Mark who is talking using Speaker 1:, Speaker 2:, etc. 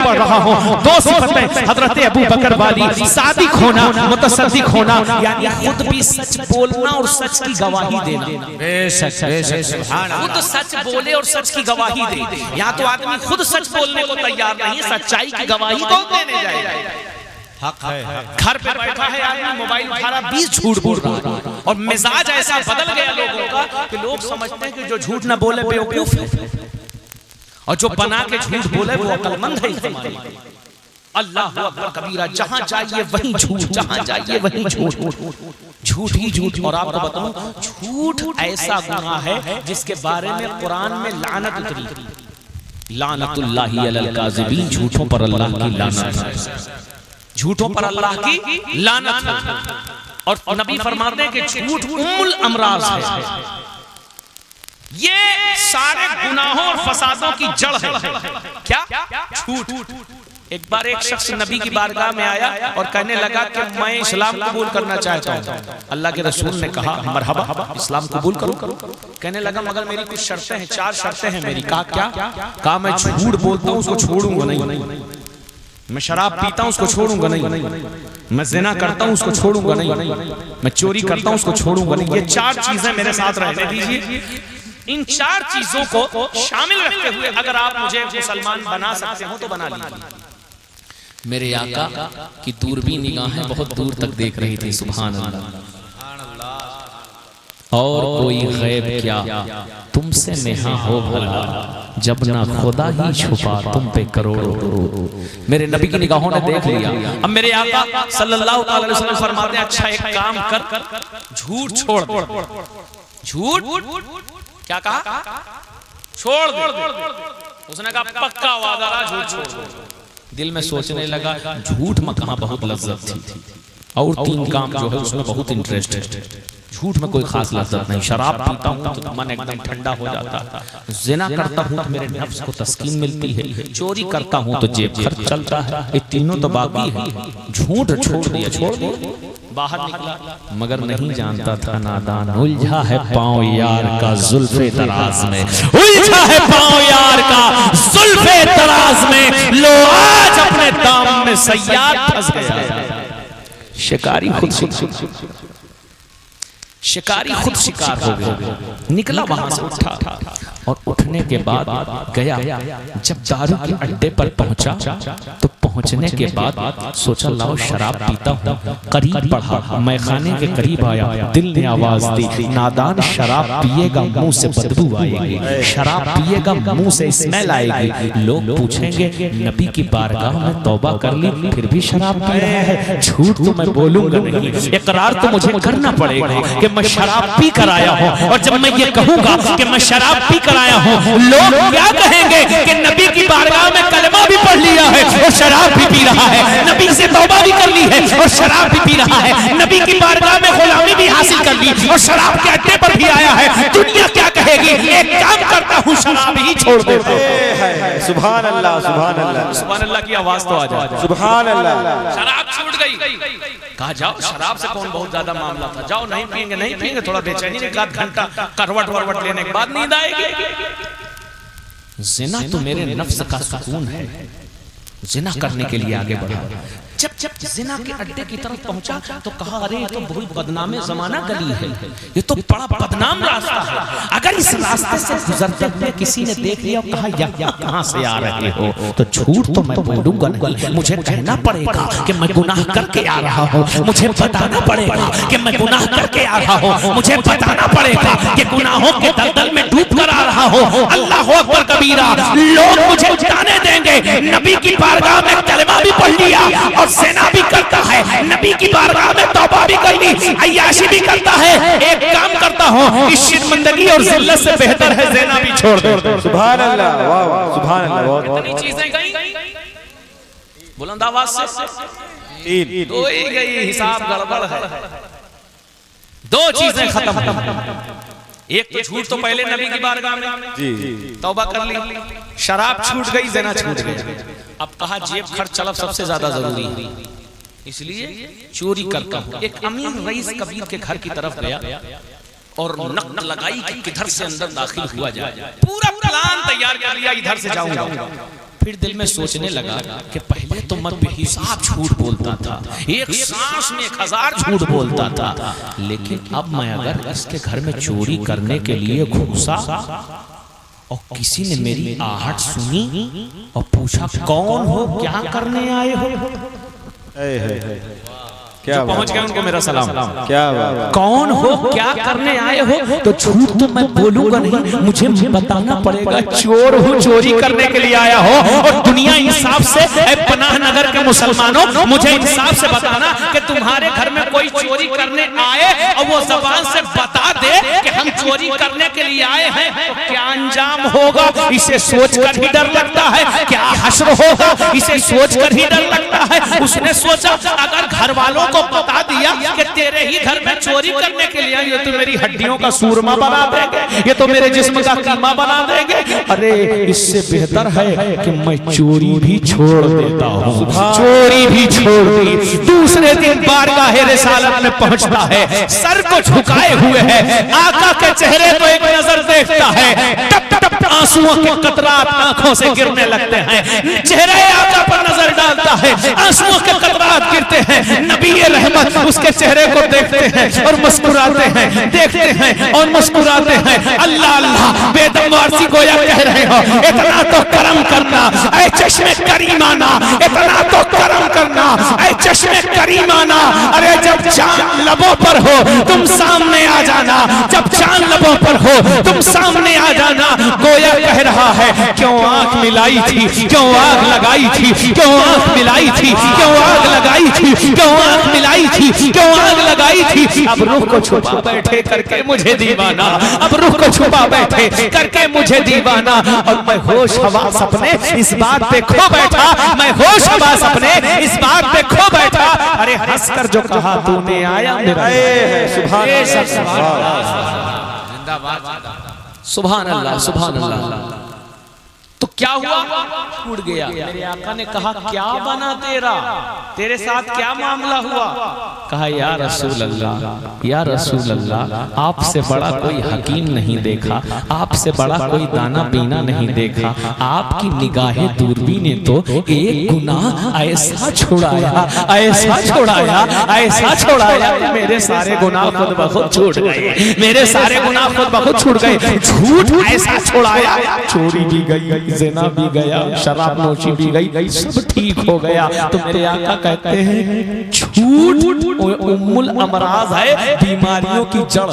Speaker 1: बढ़ रहा हूँ। दो सिफतें हजरत अबू बकर वाली, सादिक होना, मुतसद्दिक होना, यानी खुद भी सच बोलना और सच की गवाही देना। खुद सच बोले और सच की गवाही दे। यहाँ तो आदमी खुद सच बोलने को तैयार नहीं, सच्चाई की गवाही कौन देने जाएगा? हक है। घर पे बैठा है आदमी, मोबाइल उठा रहा, 20 झूठ बोल रहा है, और मिजाज ऐसा बदल गया लोगों का कि लोग समझते हैं कि जो झूठ न बोले बेवकूफ है, और जो बना के झूठ बोले वो अक्लमंद है। अल्लाह अकबर कबीरा, जहां जाइए वहीं झूठ, जहां जाइए वहीं झूठ, झूठ ही झूठ। और आपको बताऊं, झूठ ऐसा गुनाह है जिसके बारे में कुरान में लानत उतरी, लानतुल्लाहि अलल काज़िबीन, झूठों पर अल्लाह की लानत है, झूठों पर अल्लाह की लानत है। और नबी फरमाते हैं कि झूठ उम्मुल अमराज है, ये सारे गुनाहों और फसादों की जड़ है। क्या? झूठ। एक बार एक शख्स नबी की बारगाह में आया और कहने लगा कि मैं इस्लाम कबूल करना चाहता हूँ। अल्लाह के रसूल ने कहा मरहबा, इस्लाम कबूल करो। कहने लगा मगर मेरी कुछ शर्तें हैं, 4 शर्तें हैं मेरी। कहा क्या? कहा मैं झूठ बोलता हूँ उसको छोड़ूंगा नहीं, मैं शराब पीता हूँ उसको छोड़ूंगा नहीं, मैं ज़िना करता हूँ उसको छोड़ूंगा नहीं, मैं चोरी करता हूँ उसको छोड़ूंगा नहीं। ये 4 चीजें मेरे साथ रहने दीजिए। इन 4 चीजों को शामिल रखते हुए अगर आप मुझे मुसलमान बना सकते हो तो बना लीजिए। मेरे आका की दूरबीन निगाहें बहुत दूर तक देख रही थी, सुभान अल्लाह। और कोई गैब क्या तुमसे नेहा हो भला, जब ना खुदा ही छुपा तुम पे करोड़ों दरूद। मेरे नबी की निगाहों ने देख लिया। अब मेरे आका सल्लल्लाहु अलैहि वसल्लम फरमाते हैं अच्छा एक काम कर, झूठ छोड़ दे। झूठ क्या कहा? छोड़ दे। उसने कहा पक्का वादा रहा, झूठ छोड़ दे। दिल में सोचने लगा झूठ में कहां बहुत लज्जत थी, और 3 काम जो है उसमें बहुत इंटरेस्ट है। झूठ में कोई खास लज्जत नहीं। शराब पीता हूँ तो मन एकदम ठंडा हो जाता, जिना करता हूँ तो मेरे नफ्स को तस्कीन मिलती है, चोरी करता हूँ तो जेब खर्च चलता है। ये तीनों तो बाकी है। झूठ छोड़ दिया, बाहर निकला, मगर नहीं जानता था नादान, उलझा है पाँव यार का जुल्फे दराज में, उलझा है पाँव यार का जुल्फे दराज में, लो आज अपने दाम में सयाद फंस गया। शिकारी खुद शिकारी खुद शिकार हो गया। निकला वहां से, उठा, और उठने के बाद गया। जब दारू के अड्डे पर पहुंचा तो पहुंचने के बाद सोचा लाओ शराब पीता हूँ। करीब बढ़ा, मैं खाने के करीब आया, दिल ने आवाज दी नादान शराब पिएगा मुंह से बदबू आएगी, शराब पिएगा मुंह से स्मेल आएगी। लोग पूछेंगे नबी की बारगाह में तौबा कर ली फिर भी शराब पी रहा है। झूठ तो मैं बोलूंगा नहीं, इकरार तो मुझे करना पड़ेगा कि मैं शराब पी कर आया हूँ। और जब मैं ये कहूंगा कि मैं शराब पी कर आया हूँ, लोग क्या कहेंगे कि नबी की बारगाह में कलमा भी पढ़ लिया है और शराब भी पी रहा है, नबी से तौबा भी कर ली है और शराब भी पी रहा है, नबी की बारगाह में गुलामी भी हासिल कर ली और शराब के अड्डे पर भी आया है। दुनिया क्या कहेगी? एक काम करता हूँ, शराब ही छोड़ देता हूँ।
Speaker 2: सुभान अल्लाह, सुभान अल्लाह,
Speaker 1: सुभान अल्लाह की आवाज तो आ जाए।
Speaker 2: सुभान अल्लाह।
Speaker 1: शराब छूट गई। कहा जाओ, शराब से कौन बहुत ज्यादा मामला था, जाओ नहीं पिएंगे, नहीं पिएंगे, थोड़ा बेचैनी के बाद घंटा करवट वरवट लेने के बाद नींद आएगी। जिना तो मेरे नफ्स का सुकून है, जिना करने के लिए आगे बढ़ा। जब जिना के अड्डे की तरफ पहुंचा तो कहा अरे ये तो बहुत बदनाम जमाना गली है, ये तो बड़ा बदनाम रास्ता है। अगर इस रास्ते से गुजरते हुए किसी ने देख लिया और कहा या कहां से आ रहे हो, तो झूठ तो मैं बोलूंगा नहीं, मुझे कहना पड़ेगा कि मैं गुनाह करके आ रहा हूँ, मुझे बताना पड़ेगा कि मैं गुनाह करके आ रहा हूँ, मुझे बताना पड़ेगा कि गुनाहों के दलदल में डूब कर आ रहा हूँ। अल्लाह अकबर कबीरा। लोग मुझे जाने देंगे नबी की बारगाह में कलमा भी पढ़ लिया और सेना भी करता है, नबी की बारगाह में तौबा भी कर ली, अय्याशी भी करता है। एक काम करता हूँ, इस शर्मिंदगी और जिल्लत से बेहतर है सेना भी छोड़ दो।
Speaker 2: सुभान अल्लाह, वाह वाह, सुभान अल्लाह।
Speaker 1: इतनी चीजें गई बुलंद आवाज से, दो ही गई, हिसाब गड़बड़ है। 2 चीजें खत्म। एक तो झूठ तो पहले नबी की बारगाह में जी तौबा कर ली, शराब छूट गई, ज़िना छूट गई। अब कहा जेब खर्च चलब सबसे ज्यादा जरूरी है, इसलिए चोरी करता हूँ। एक अमीर रईस कबीर के घर की तरफ गया और नक़्द लगाई कि किधर से अंदर दाखिल हुआ जाए। पूरा प्लान तैयार कर लिया, इधर से जाऊंगा, फिर दिल में सोचने लगा कि पहले तो मैं बेहिसाब झूठ बोलता था, एक सांस में 1000 झूठ बोलता था, लेकिन अब मैं अगर इसके घर में चोरी करने के लिए घुसा और किसी ने मेरी आहट सुनी और पूछा कौन हो, क्या करने आए हो,
Speaker 2: क्या
Speaker 1: पहुंच गए उनको मेरा सलाम,
Speaker 2: क्या बात,
Speaker 1: कौन हो, क्या करने आए हो, तो झूठ तो मैं बोलूंगा नहीं, मुझे बताना पड़ेगा चोर हूँ, चोरी करने के लिए आया हो। और दुनिया इंसाफ से, पनाह नगर के मुसलमानों मुझे इंसाफ से बताना कि तुम्हारे घर में कोई चोरी करने आए और वो जबान से बता दे कि हम चोरी करने के लिए आए हैं, तो क्या अंजाम होगा, इसे सोचकर ही डर लगता है, क्या हश्र होगा, इसे सोचकर ही डर लगता है। उसने सोचा अगर घर वालों को बता दिया कि तेरे ही घर में चोरी करने के लिए ये तो मेरी हड्डियों का सूरमा बना देंगे, ये तो मेरे जिस्म का कीमा बना देंगे, अरे इससे बेहतर है कि मैं चोरी भी छोड़ देता हूँ। चोरी भी छोड़ दी। दूसरे दिन बारगाह रिसालत में पहुंचता है, सर को झुकाए हुए है, आका के चेहरे को एक नजर देखता है, टप टप आंसुओं के कतरात आंखों से गिरने लगते हैं, चेहरे आका पर नजर डालता है, आंसुओं के कतरात गिरते हैं, नबी रहमत उसके चेहरे को देखते हैं और मुस्कुराते हैं, देखते हैं और मुस्कुराते हैं। अल्लाह अल्लाह, बेदम वारसी गोया कह रहे हो, इतना तो करम करना ऐ चश्मे करीमाना, इतना तो करम करना ऐ चश्मे करीमाना, अरे जब चांद लबों पर हो तुम सामने आ जाना, जब चांद लबों पर हो तुम सामने आ जाना। गोया कह रहा है क्यों आंख मिलाई थी, क्यों आग लगाई थी, क्यों आंख मिलाई थी, क्यों आग लगाई थी, क्यों आंख मिलाई थी, क्यों आग लगाई थी। अब रूह को छुपा बैठे करके मुझे दीवाना, अब रूह को छुपा बैठे करके मुझे दीवाना, और मैं होश हवास अपने इस बात पे खो बैठा, मैं होश हवास अपने इस बात पे खो बैठा। अरे हंसकर जो कहा तूने आया मेरा, सुभान अल्लाह, सुभान अल्लाह। तो क्या हुआ, टूट गया। मेरे आका ने कहा क्या बना तेरा, तेरे साथ क्या मामला हुआ। कहा या रसूल अल्लाह, या रसूल अल्लाह, आपसे बड़ा कोई हकीम नहीं देखा, आपसे बड़ा कोई दाना बीना नहीं देखा, आपकी निगाहे दूरबीन ने तो एक गुनाह ऐसा छुड़ाया, ऐसा छुड़ाया, ऐसा छुड़ाया, मेरे सारे गुनाह खुद बखुद छूट गए, मेरे सारे गुनाह खुद बखुद छूट गए। झूठ ऐसा छुड़ाया, चोरी भी गई, ज़िना भी गया, शराब नोशी भी गई, सब ठीक हो गया। तो मेरे आका कहते हैं झूठ उम्मुल अमराज है, बीमारियों की जड़।